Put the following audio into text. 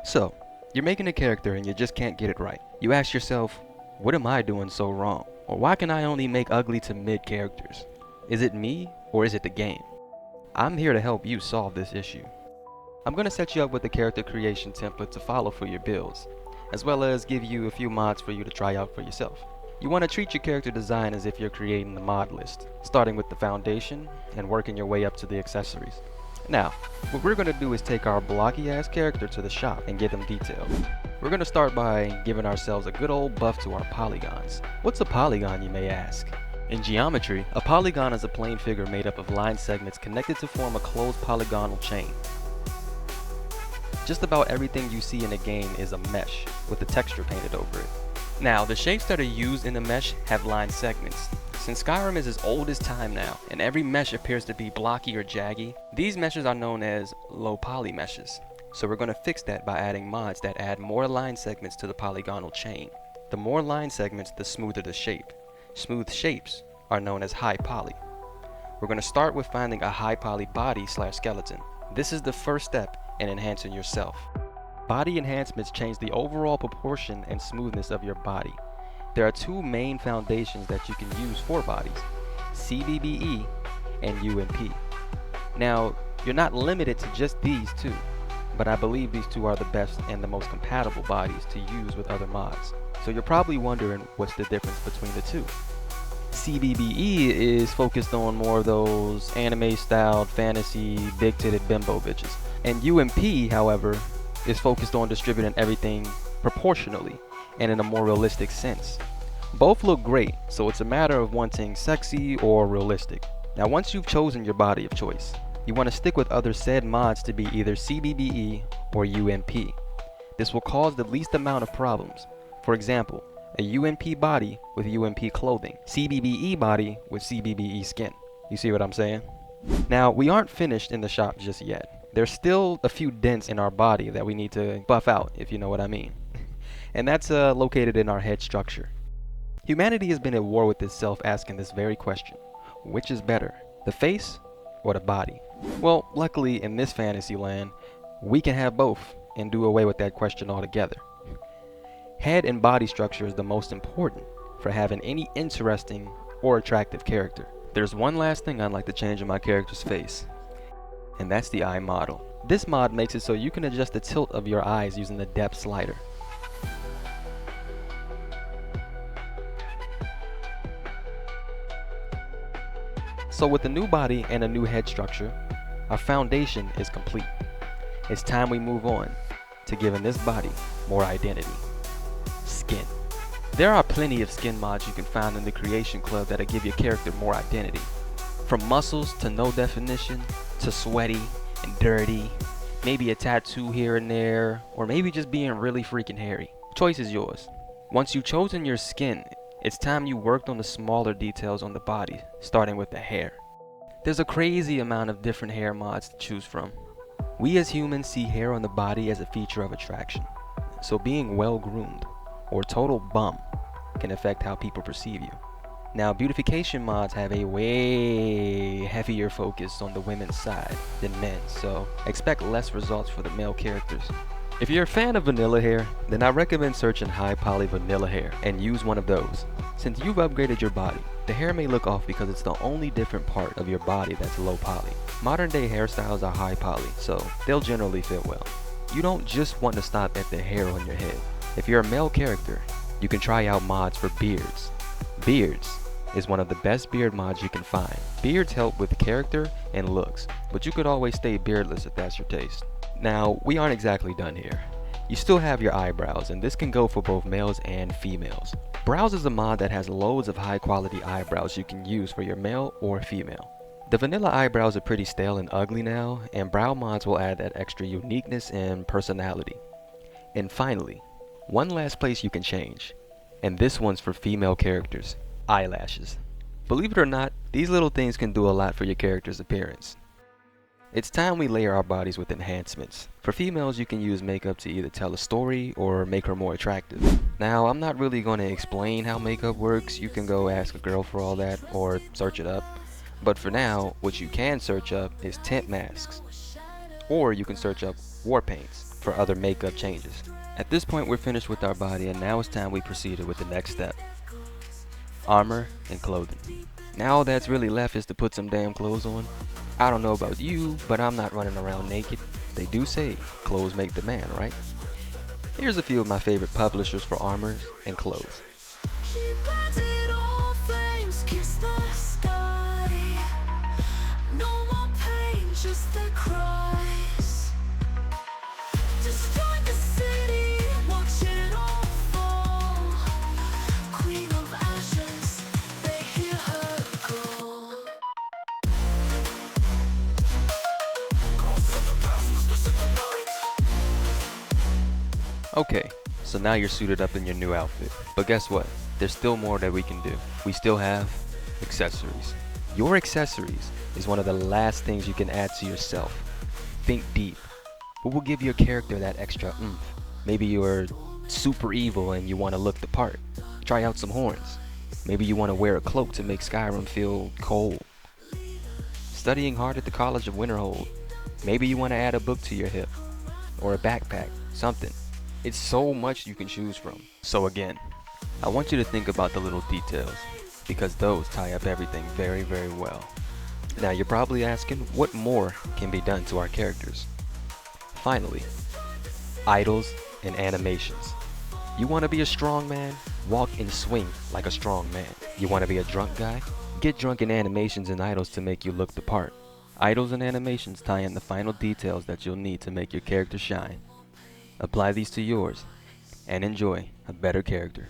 So, you're making a character and you just can't get it right. You ask yourself, what am I doing so wrong? Or why can I only make ugly to mid characters? Is it me or is it the game? I'm here to help you solve this issue. I'm going to set you up with a character creation template to follow for your builds, as well as give you a few mods for you to try out for yourself. You want to treat your character design as if you're creating the mod list, starting with the foundation and working your way up to the accessories. Now, what we're going to do is take our blocky ass character to the shop and get them detailed. We're going to start by giving ourselves a good old buff to our polygons. What's a polygon, you may ask? In geometry, a polygon is a plane figure made up of line segments connected to form a closed polygonal chain. Just about everything you see in a game is a mesh with a texture painted over it. Now, the shapes that are used in the mesh have line segments. Since Skyrim is as old as time now, and every mesh appears to be blocky or jaggy, these meshes are known as low poly meshes. So we're going to fix that by adding mods that add more line segments to the polygonal chain. The more line segments, the smoother the shape. Smooth shapes are known as high poly. We're going to start with finding a high poly body / skeleton. This is the first step in enhancing yourself. Body enhancements change the overall proportion and smoothness of your body. There are two main foundations that you can use for bodies, CBBE and UNP. Now, you're not limited to just these two, but I believe these two are the best and the most compatible bodies to use with other mods. So you're probably wondering what's the difference between the two. CBBE is focused on more of those anime-styled fantasy big-titted bimbo bitches. And UMP, however, is focused on distributing everything proportionally and in a more realistic sense. Both look great, so it's a matter of wanting sexy or realistic. Now, once you've chosen your body of choice, you want to stick with other said mods to be either CBBE or UMP. This will cause the least amount of problems. For example, a UMP body with UMP clothing, CBBE body with CBBE skin. You see what I'm saying? Now, we aren't finished in the shop just yet. There's still a few dents in our body that we need to buff out, if you know what I mean. And that's located in our head structure. Humanity has been at war with itself asking this very question. Which is better, the face or the body? Well, luckily in this fantasy land, we can have both and do away with that question altogether. Head and body structure is the most important for having any interesting or attractive character. There's one last thing I'd like to change in my character's face, and that's the eye model. This mod makes it so you can adjust the tilt of your eyes using the depth slider. So with the new body and a new head structure, our foundation is complete. It's time we move on to giving this body more identity. Skin. There are plenty of skin mods you can find in the Creation Club that'll give your character more identity. From muscles to no definition, to sweaty and dirty, maybe a tattoo here and there, or maybe just being really freaking hairy. Choice is yours. Once you've chosen your skin, it's time you worked on the smaller details on the body, starting with the hair. There's a crazy amount of different hair mods to choose from. We as humans see hair on the body as a feature of attraction, so being well groomed or total bum can affect how people perceive you. Now, beautification mods have a way heavier focus on the women's side than men, so expect less results for the male characters. If you're a fan of vanilla hair, then I recommend searching high poly vanilla hair and use one of those. Since you've upgraded your body, the hair may look off because it's the only different part of your body that's low poly. Modern day hairstyles are high poly, so they'll generally fit well. You don't just want to stop at the hair on your head. If you're a male character, you can try out mods for beards. Beards is one of the best beard mods you can find. Beards help with character and looks, but you could always stay beardless if that's your taste. Now, we aren't exactly done here. You still have your eyebrows, and this can go for both males and females. Brows is a mod that has loads of high quality eyebrows you can use for your male or female. The vanilla eyebrows are pretty stale and ugly now, and brow mods will add that extra uniqueness and personality. And finally, one last place you can change, and this one's for female characters: eyelashes. Believe it or not, these little things can do a lot for your character's appearance. It's time we layer our bodies with enhancements. For females, you can use makeup to either tell a story or make her more attractive. Now, I'm not really going to explain how makeup works. You can go ask a girl for all that or search it up. But for now, what you can search up is tint masks. Or you can search up war paints. for other makeup changes. At this point we're finished with our body, and now it's time we proceeded with the next step. Armor and clothing. Now all that's really left is to put some damn clothes on. I don't know about you, but I'm not running around naked. They do say clothes make the man, right? Here's a few of my favorite publishers for armors and clothes. Okay, so now you're suited up in your new outfit. But guess what? There's still more that we can do. We still have accessories. Your accessories is one of the last things you can add to yourself. Think deep. What will give your character that extra oomph? Maybe you're super evil and you want to look the part. Try out some horns. Maybe you want to wear a cloak to make Skyrim feel cold. Studying hard at the College of Winterhold. Maybe you want to add a book to your hip. Or a backpack. Something. It's so much you can choose from. So again, I want you to think about the little details, because those tie up everything very, very well. Now you're probably asking, what more can be done to our characters? Finally, idols and animations. You want to be a strong man? Walk and swing like a strong man. You want to be a drunk guy? Get drunk in animations and idols to make you look the part. Idols and animations tie in the final details that you'll need to make your character shine. Apply these to yours and enjoy a better character.